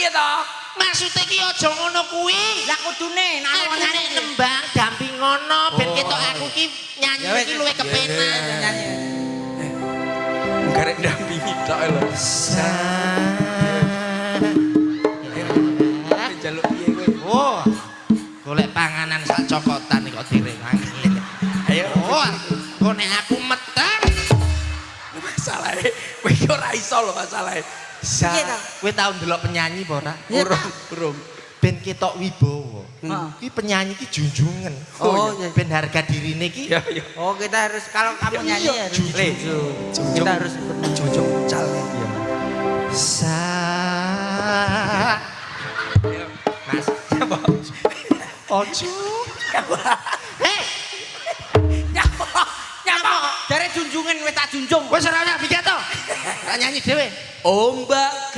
piye to? Maksudnya ki aja ngono kuwi. Lah kudune Aku nek nembang damping ngono ben ketok aku ki nyanyi iki luwih kepenak. nyanyi. Garek ndampingi tok lho. Jaluk piye kowe? Oh. Golek panganan sak cokotan kok direwangi. Ayo. Oh. Kok nek aku meteng Masalahe kowe iki ora iso lho masalahe. Piye to? kowe tau ndelok penyanyi apa ora? Urung. Ben ketok wibawa. Heeh. Ki penyanyi ki junjungan. Oh, iya. Ben harga dirine ki Ya ya. Oh, kita harus kalau kamu nyanyi harus Jujur. kita harus Jujur cal ya. sa Mas, siapa? ojo. Hei, nyapa dari junjungan wis tak junjung. wis ora piye to? Tak nyanyi dhewe. Ombak